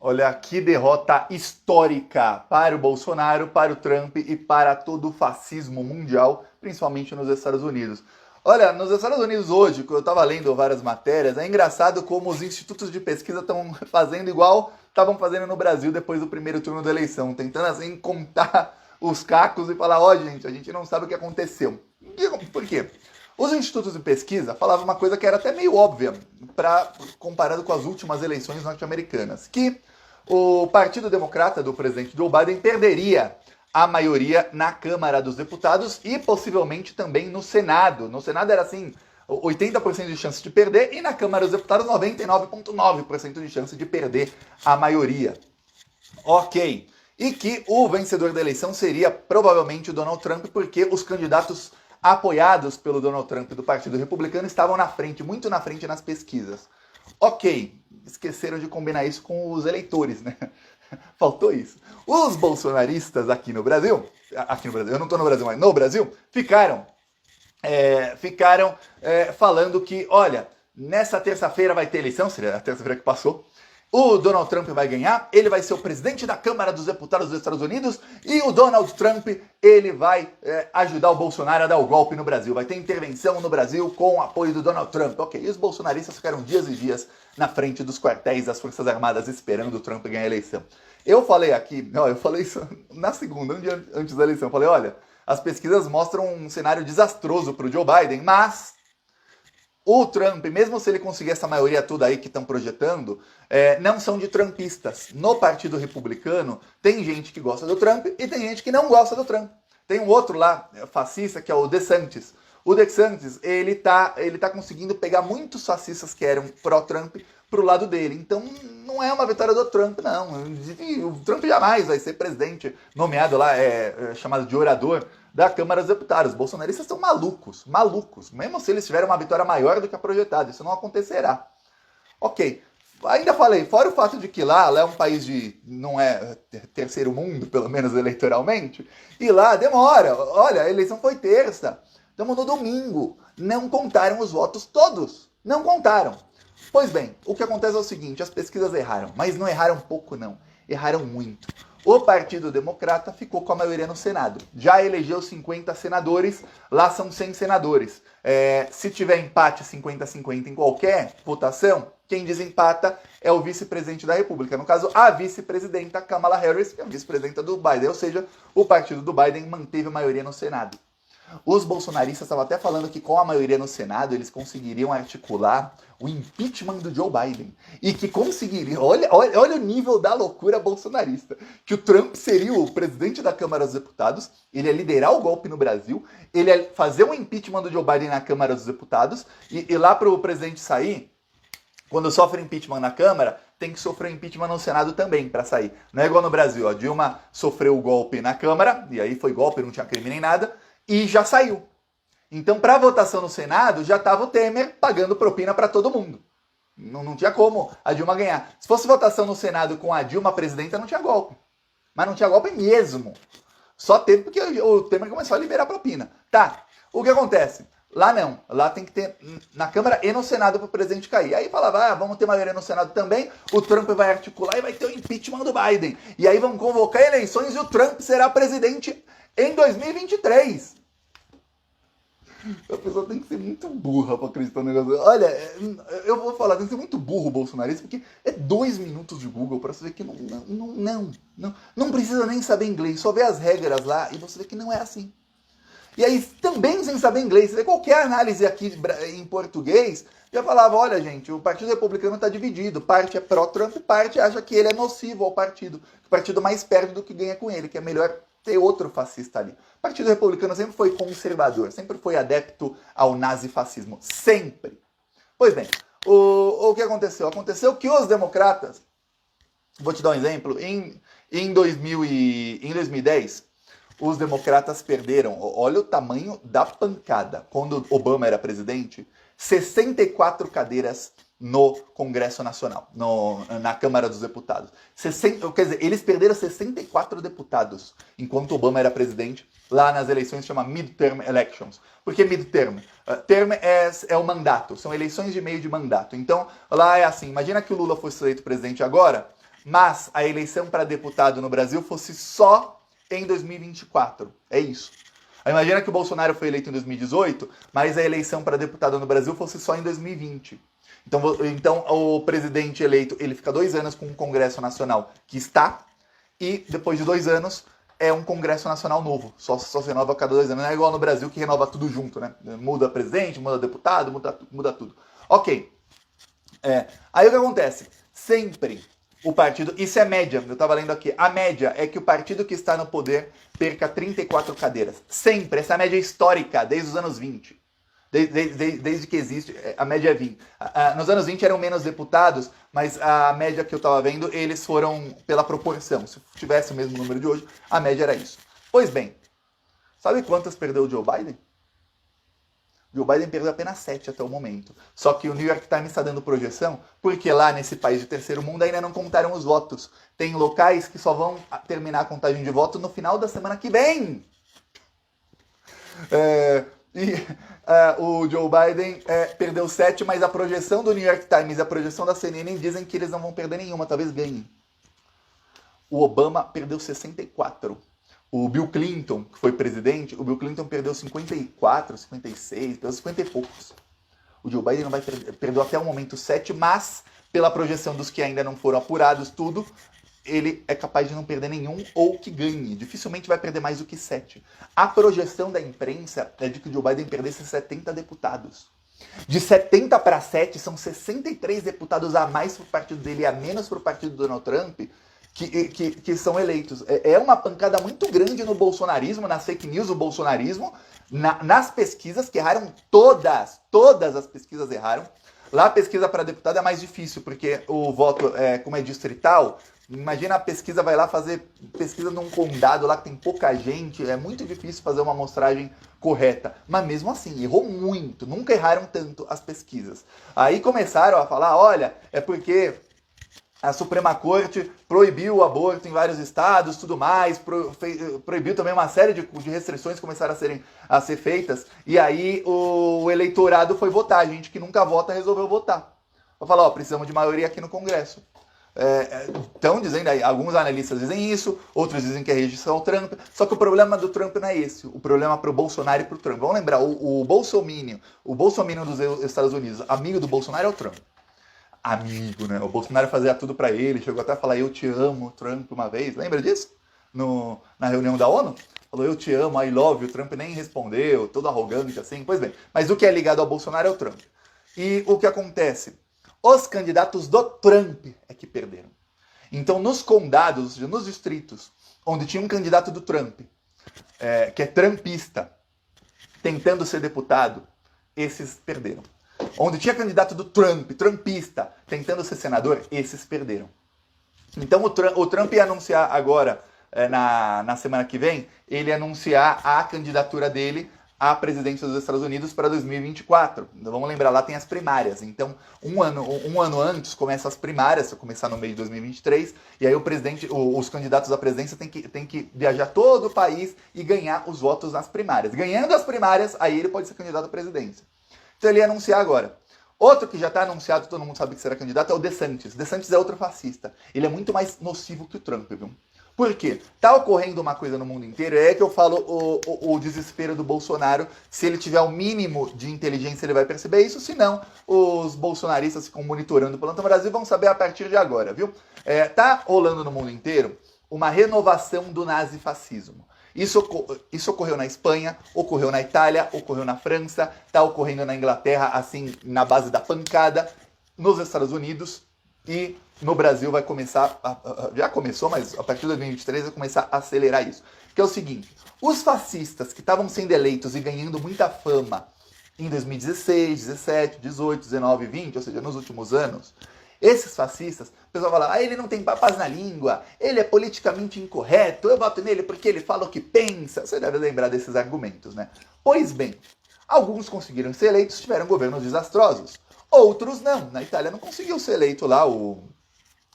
Olha, que derrota histórica para o Bolsonaro, para o Trump e para todo o fascismo mundial, principalmente nos Estados Unidos. Olha, nos Estados Unidos hoje, que eu estava lendo várias matérias, é engraçado como os institutos de pesquisa estão fazendo igual estavam fazendo no Brasil depois do primeiro turno da eleição, tentando assim contar os cacos e falar, ó, gente, a gente não sabe o que aconteceu. Por quê? Os institutos de pesquisa falavam uma coisa que era até meio óbvia, comparado com as últimas eleições norte-americanas, que o Partido Democrata do presidente Joe Biden perderia a maioria na Câmara dos Deputados e possivelmente também no Senado. No Senado era assim, 80% de chance de perder e na Câmara dos Deputados 99,9% de chance de perder a maioria. Ok. E que o vencedor da eleição seria provavelmente o Donald Trump, porque os candidatos apoiados pelo Donald Trump do Partido Republicano estavam na frente, muito na frente nas pesquisas. Ok, esqueceram de combinar isso com os eleitores, né? Faltou isso. Os bolsonaristas aqui no Brasil, eu não estou no Brasil, mas no Brasil, ficaram falando que, olha, nessa terça-feira vai ter eleição, seria a terça-feira que passou, o Donald Trump vai ganhar, ele vai ser o presidente da Câmara dos Deputados dos Estados Unidos e o Donald Trump, ele vai ajudar o Bolsonaro a dar o golpe no Brasil. Vai ter intervenção no Brasil com o apoio do Donald Trump. Ok, e os bolsonaristas ficaram dias e dias na frente dos quartéis das Forças Armadas esperando o Trump ganhar a eleição. Eu falei aqui, eu falei isso na segunda, um dia antes da eleição. Eu falei, olha, as pesquisas mostram um cenário desastroso para o Joe Biden, mas o Trump, mesmo se ele conseguir essa maioria toda aí que estão projetando, não são de trumpistas. No Partido Republicano, tem gente que gosta do Trump e tem gente que não gosta do Trump. Tem um outro lá, fascista, que é o DeSantis. O DeSantis, ele tá conseguindo pegar muitos fascistas que eram pró-Trump pro lado dele. Então, não é uma vitória do Trump, não. O Trump jamais vai ser presidente, nomeado lá, chamado de orador da Câmara dos Deputados. Os bolsonaristas são malucos, malucos. Mesmo se eles tiverem uma vitória maior do que a projetada, isso não acontecerá. Ok. Ainda falei, fora o fato de que lá é um país não é terceiro mundo, pelo menos eleitoralmente, e lá demora. Olha, a eleição foi terça, estamos no domingo. Não contaram os votos todos. Não contaram. Pois bem, o que acontece é o seguinte, as pesquisas erraram, mas não erraram pouco não, erraram muito. O Partido Democrata ficou com a maioria no Senado. Já elegeu 50 senadores, lá são 100 senadores. Se tiver empate 50-50 em qualquer votação, quem desempata é o vice-presidente da República. No caso, a vice-presidenta Kamala Harris, que é a vice-presidenta do Biden. Ou seja, o partido do Biden manteve a maioria no Senado. Os bolsonaristas estavam até falando que com a maioria no Senado eles conseguiriam articular o impeachment do Joe Biden. E que conseguiriam, olha o nível da loucura bolsonarista, que o Trump seria o presidente da Câmara dos Deputados, ele ia liderar o golpe no Brasil, ele ia fazer um impeachment do Joe Biden na Câmara dos Deputados, e lá para o presidente sair, quando sofre impeachment na Câmara, tem que sofrer impeachment no Senado também para sair. Não é igual no Brasil, a Dilma sofreu o golpe na Câmara, e aí foi golpe, não tinha crime nem nada, e já saiu. Então, para a votação no Senado, já estava o Temer pagando propina para todo mundo. Não tinha como a Dilma ganhar. Se fosse votação no Senado com a Dilma presidenta, não tinha golpe. Mas não tinha golpe mesmo. Só teve porque o Temer começou a liberar propina. Tá, o que acontece? Lá não. Lá tem que ter na Câmara e no Senado para o presidente cair. Aí falava, vamos ter maioria no Senado também, o Trump vai articular e vai ter o impeachment do Biden. E aí vão convocar eleições e o Trump será presidente em 2023. A pessoa tem que ser muito burra pra acreditar no negócio. Olha, eu vou falar, tem que ser muito burro o bolsonarista, porque é 2 minutos de Google pra você ver que não precisa nem saber inglês, só ver as regras lá e você vê que não é assim. E aí, também sem saber inglês, você vê qualquer análise aqui em português, já falava, olha gente, o Partido Republicano está dividido, parte é pró-Trump, parte acha que ele é nocivo ao partido, o partido mais perde do que ganha com ele, que é melhor ter outro fascista ali. O Partido Republicano sempre foi conservador, sempre foi adepto ao nazifascismo, sempre. Pois bem, o que aconteceu? Aconteceu que os democratas, vou te dar um exemplo, em 2010, os democratas perderam, olha o tamanho da pancada, quando Obama era presidente, 64 cadeiras no Congresso Nacional, na Câmara dos Deputados. Quer dizer, eles perderam 64 deputados, enquanto Obama era presidente, lá nas eleições chama Midterm Elections. Por que Midterm? Term é o mandato, são eleições de meio de mandato. Então, lá é assim, imagina que o Lula fosse eleito presidente agora, mas a eleição para deputado no Brasil fosse só em 2024. É isso. Aí imagina que o Bolsonaro foi eleito em 2018, mas a eleição para deputado no Brasil fosse só em 2020. Então o presidente eleito, ele fica 2 anos com um Congresso Nacional que está, e depois de 2 anos é um Congresso Nacional novo. Só se renova a cada 2 anos. Não é igual no Brasil que renova tudo junto, né? Muda presidente, muda deputado, muda tudo. Ok. Aí o que acontece? Sempre o partido... Isso é média, eu estava lendo aqui. A média é que o partido que está no poder perca 34 cadeiras. Sempre. Essa é a média histórica, desde os anos 20. Desde que existe, a média é 20. Nos anos 20 eram menos deputados, mas a média que eu estava vendo, eles foram pela proporção. Se tivesse o mesmo número de hoje, a média era isso. Pois bem, sabe quantas perdeu o Joe Biden? Joe Biden perdeu apenas 7 até o momento. Só que o New York Times está dando projeção, porque lá nesse país de terceiro mundo ainda não contaram os votos. Tem locais que só vão terminar a contagem de votos no final da semana que vem. O Joe Biden perdeu 7, mas a projeção do New York Times e a projeção da CNN dizem que eles não vão perder nenhuma, talvez ganhem. O Obama perdeu 64. O Bill Clinton, que foi presidente, o Bill Clinton perdeu 54, 56, perdeu 50 e poucos. O Joe Biden não vai perdeu até o momento 7, mas pela projeção dos que ainda não foram apurados, tudo, ele é capaz de não perder nenhum ou que ganhe. Dificilmente vai perder mais do que 7. A projeção da imprensa é de que o Joe Biden perdesse 70 deputados. De 70 para 7, são 63 deputados a mais para o partido dele e a menos para o partido do Donald Trump que são eleitos. É uma pancada muito grande no bolsonarismo, nas fake news do bolsonarismo, nas pesquisas que erraram todas as pesquisas erraram. Lá a pesquisa para deputado é mais difícil, porque o voto, como é distrital, imagina a pesquisa, vai lá fazer pesquisa num condado lá que tem pouca gente, é muito difícil fazer uma amostragem correta. Mas mesmo assim, errou muito, nunca erraram tanto as pesquisas. Aí começaram a falar, olha, é porque a Suprema Corte proibiu o aborto em vários estados, tudo mais, proibiu também uma série de restrições que começaram a ser feitas, e aí o eleitorado foi votar, a gente que nunca vota resolveu votar. Vai falar, precisamos de maioria aqui no Congresso. Estão dizendo aí, alguns analistas dizem isso, outros dizem que é rejeição ao Trump, só que o problema do Trump não é esse, o problema para o Bolsonaro e para o Trump. Vamos lembrar, o Bolsonaro dos Estados Unidos, amigo do Bolsonaro é o Trump. Amigo, né? O Bolsonaro fazia tudo pra ele, chegou até a falar, eu te amo, Trump, uma vez. Lembra disso? Na reunião da ONU? Falou, eu te amo, I love you. O Trump nem respondeu, todo arrogante assim. Pois bem, mas o que é ligado ao Bolsonaro é o Trump. E o que acontece? Os candidatos do Trump é que perderam. Então, nos condados, nos distritos, onde tinha um candidato do Trump, que é trumpista, tentando ser deputado, esses perderam. Onde tinha candidato do Trump, trumpista, tentando ser senador, esses perderam. Então o Trump ia anunciar agora, na semana que vem, ele ia anunciar a candidatura dele à presidência dos Estados Unidos para 2024. Então, vamos lembrar, lá tem as primárias. Então, um ano antes começam as primárias, se começar no meio de 2023, e aí os candidatos à presidência têm que viajar todo o país e ganhar os votos nas primárias. Ganhando as primárias, aí ele pode ser candidato à presidência. Então ele ia anunciar agora. Outro que já está anunciado, todo mundo sabe que será candidato, é o DeSantis. DeSantis é outro fascista. Ele é muito mais nocivo que o Trump, viu? Por quê? Tá ocorrendo uma coisa no mundo inteiro, é que eu falo o desespero do Bolsonaro. Se ele tiver o mínimo de inteligência, ele vai perceber isso. Se não, os bolsonaristas ficam monitorando o Plantão Brasil e vão saber a partir de agora, viu? Tá rolando no mundo inteiro uma renovação do nazifascismo. Isso ocorreu na Espanha, ocorreu na Itália, ocorreu na França, está ocorrendo na Inglaterra, assim, na base da pancada, nos Estados Unidos e no Brasil vai começar, já começou, mas a partir de 2023 vai começar a acelerar isso. Que é o seguinte, os fascistas que estavam sendo eleitos e ganhando muita fama em 2016, 17, 18, 19 e 20, ou seja, nos últimos anos, esses fascistas, o pessoal fala, ele não tem papas na língua, ele é politicamente incorreto, eu voto nele porque ele fala o que pensa. Você deve lembrar desses argumentos, né? Pois bem, alguns conseguiram ser eleitos, tiveram governos desastrosos. Outros não. Na Itália não conseguiu ser eleito lá o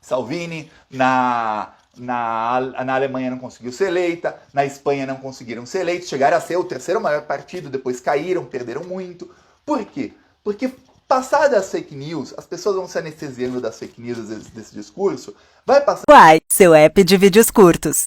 Salvini, na Alemanha não conseguiu ser eleita, na Espanha não conseguiram ser eleitos, chegaram a ser o terceiro maior partido, depois caíram, perderam muito. Por quê? Porque Passadas as fake news, as pessoas vão se anestesiando das fake news desse discurso, vai passando Uai, seu app de vídeos curtos.